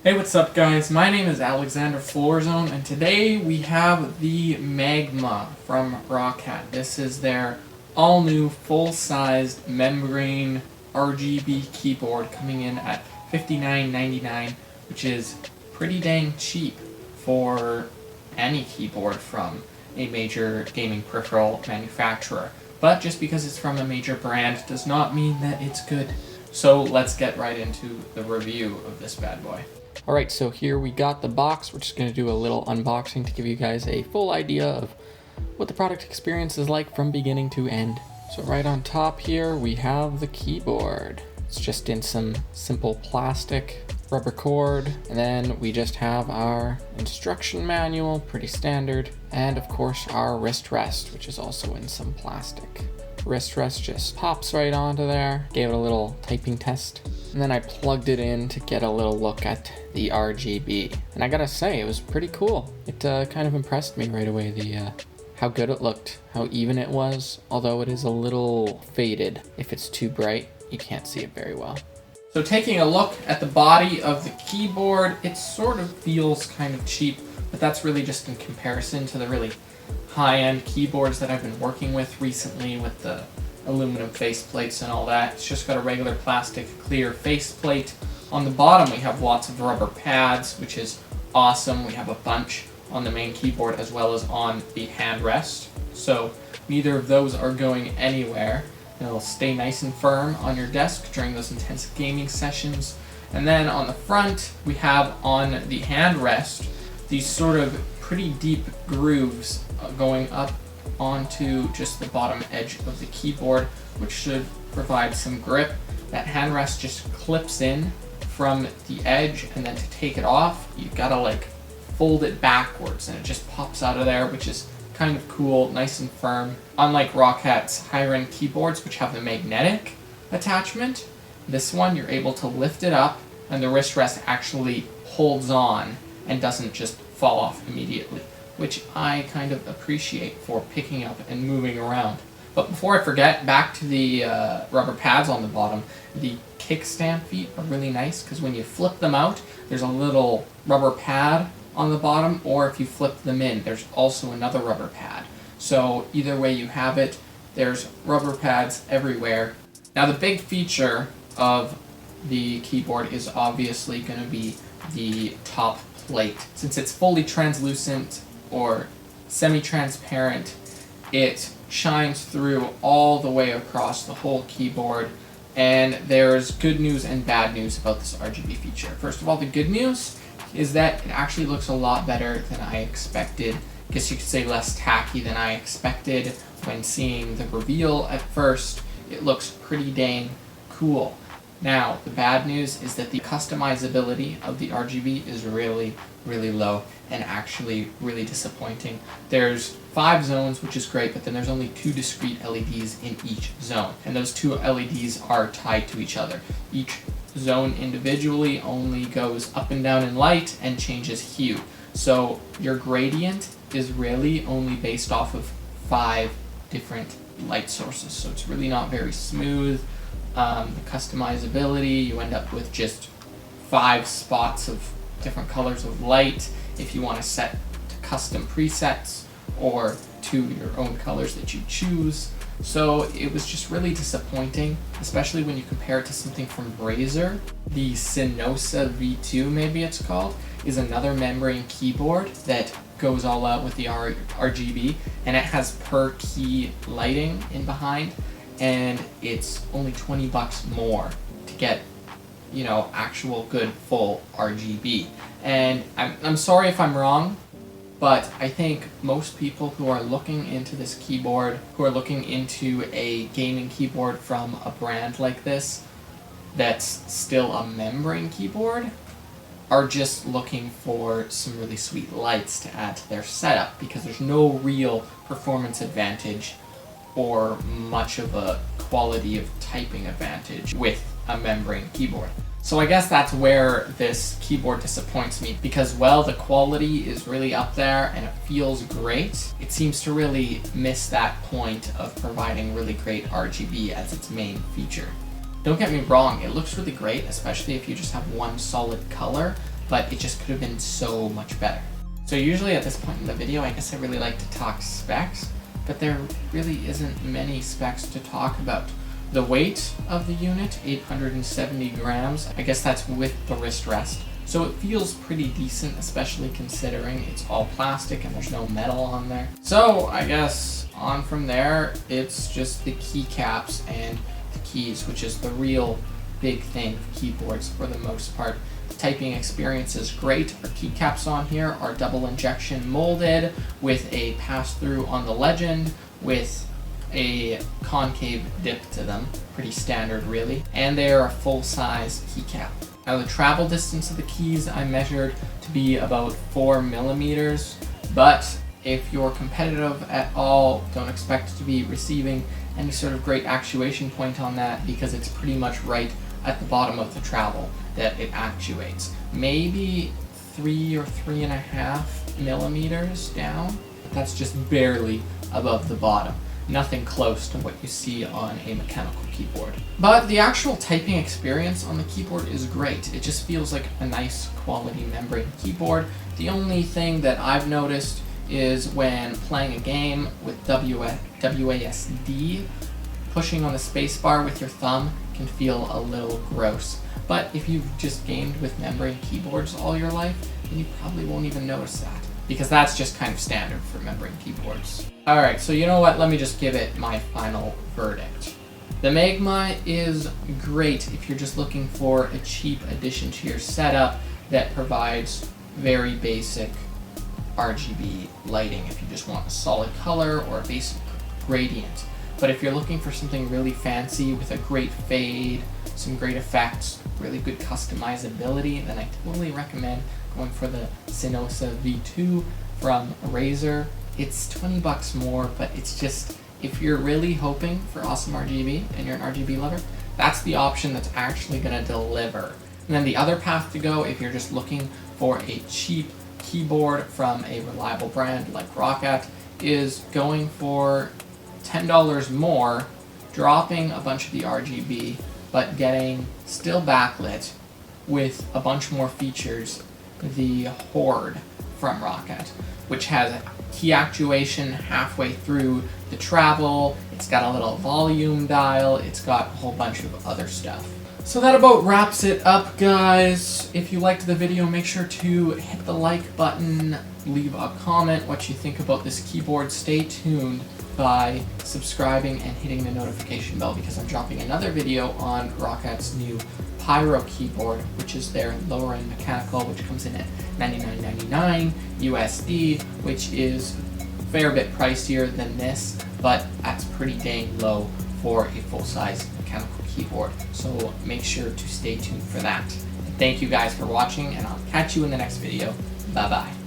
Hey, what's up guys? My name is Alexander Florzone, and today we have the Magma from Roccat. This is their all-new, full-sized membrane RGB keyboard coming in at $59.99, which is pretty dang cheap for any keyboard from a major gaming peripheral manufacturer. But just because it's from a major brand does not mean that it's good. So let's get right into the review of this bad boy. Alright, so here we got the box. We're just going to do a little unboxing to give you guys a full idea of what the product experience is like from beginning to end. So right on top here we have the keyboard. It's just in some simple plastic, rubber cord, and then we just have our instruction manual, pretty standard, and of course our wrist rest, which is also in some plastic. Wrist rest just pops right onto there. Gave it a little typing test, and then I plugged it in to get a little look at the RGB. And I gotta say, it was pretty cool. It kind of impressed me right away, how good it looked, how even it was, although it is a little faded. If it's too bright, you can't see it very well. So taking a look at the body of the keyboard, it sort of feels kind of cheap, but that's really just in comparison to the really high-end keyboards that I've been working with recently with the aluminum faceplates and all that. It's just got a regular plastic clear faceplate. On the bottom we have lots of rubber pads, which is awesome. We have a bunch on the main keyboard as well as on the handrest. So neither of those are going anywhere. It'll stay nice and firm on your desk during those intense gaming sessions. And then on the front we have on the handrest these sort of pretty deep grooves going up onto just the bottom edge of the keyboard, which should provide some grip. That handrest just clips in from the edge, and then to take it off, you've got to like fold it backwards, and it just pops out of there, which is kind of cool, nice and firm. Unlike Roccat's higher-end keyboards, which have the magnetic attachment, this one you're able to lift it up, and the wrist rest actually holds on and doesn't just fall off immediately, which I kind of appreciate for picking up and moving around. But before I forget, back to the rubber pads on the bottom. The kickstand feet are really nice because when you flip them out, there's a little rubber pad on the bottom, or if you flip them in, there's also another rubber pad. So either way you have it, there's rubber pads everywhere. Now the big feature of the keyboard is obviously going to be the top plate. Since it's fully translucent or semi-transparent, it shines through all the way across the whole keyboard, and there's good news and bad news about this RGB feature. First of all, the good news is that it actually looks a lot better than I expected. I guess you could say less tacky than I expected when seeing the reveal at first. It looks pretty dang cool. Now, the bad news is that the customizability of the RGB is really, really low and actually really disappointing. There's 5 zones, which is great, but then there's only 2 discrete LEDs in each zone, and those 2 LEDs are tied to each other. Each zone individually only goes up and down in light and changes hue. So your gradient is really only based off of 5 different light sources, so it's really not very smooth. The customizability, you end up with just 5 spots of different colors of light if you want to set to custom presets or to your own colors that you choose. So it was just really disappointing, especially when you compare it to something from Razer. The Synosa V2, maybe it's called, is another membrane keyboard that goes all out with the RGB, and it has per key lighting in behind, and it's only 20 bucks more to get, you know, actual good full RGB. And I'm sorry if I'm wrong, but I think most people who are looking into this keyboard, who are looking into a gaming keyboard from a brand like this, that's still a membrane keyboard, are just looking for some really sweet lights to add to their setup, because there's no real performance advantage or much of a quality of typing advantage with a membrane keyboard. So I guess that's where this keyboard disappoints me, because while the quality is really up there and it feels great, it seems to really miss that point of providing really great RGB as its main feature. Don't get me wrong, it looks really great, especially if you just have one solid color, but it just could have been so much better. So usually at this point in the video, I guess I really like to talk specs, but there really isn't many specs to talk about. The weight of the unit, 870 grams, I guess that's with the wrist rest. So it feels pretty decent, especially considering it's all plastic and there's no metal on there. So I guess on from there, it's just the keycaps and the keys, which is the real big thing for keyboards for the most part. The typing experience is great. Our keycaps on here are double injection molded with a pass-through on the legend with a concave dip to them. Pretty standard really. And they are a full-size keycap. Now the travel distance of the keys I measured to be about 4 millimeters, but if you're competitive at all, don't expect to be receiving any sort of great actuation point on that because it's pretty much right at the bottom of the travel that it actuates. Maybe 3 or 3.5 millimeters down. That's just barely above the bottom. Nothing close to what you see on a mechanical keyboard. But the actual typing experience on the keyboard is great. It just feels like a nice quality membrane keyboard. The only thing that I've noticed is when playing a game with WASD, pushing on the spacebar with your thumb can feel a little gross. But if you've just gamed with membrane keyboards all your life, then you probably won't even notice that, because that's just kind of standard for membrane keyboards. Alright, so you know what, let me just give it my final verdict. The Magma is great if you're just looking for a cheap addition to your setup that provides very basic RGB lighting if you just want a solid color or a basic gradient. But if you're looking for something really fancy with a great fade, some great effects, really good customizability, then I totally recommend going for the Sinosa V2 from Razer. It's 20 bucks more, but it's just, if you're really hoping for awesome RGB and you're an RGB lover, that's the option that's actually going to deliver. And then the other path to go, if you're just looking for a cheap keyboard from a reliable brand like Roccat, is going for $10 more, dropping a bunch of the RGB, but getting still backlit with a bunch more features. The Horde from Roccat, which has key actuation halfway through the travel, it's got a little volume dial, it's got a whole bunch of other stuff. So that about wraps it up, guys. If you liked the video, make sure to hit the like button, leave a comment what you think about this keyboard. Stay tuned by subscribing and hitting the notification bell because I'm dropping another video on Rockat's new Pyro keyboard, which is their lower end mechanical, which comes in at $99.99 USD, which is a fair bit pricier than this, but that's pretty dang low for a full-size mechanical keyboard. So make sure to stay tuned for that. Thank you guys for watching, and I'll catch you in the next video. Bye bye.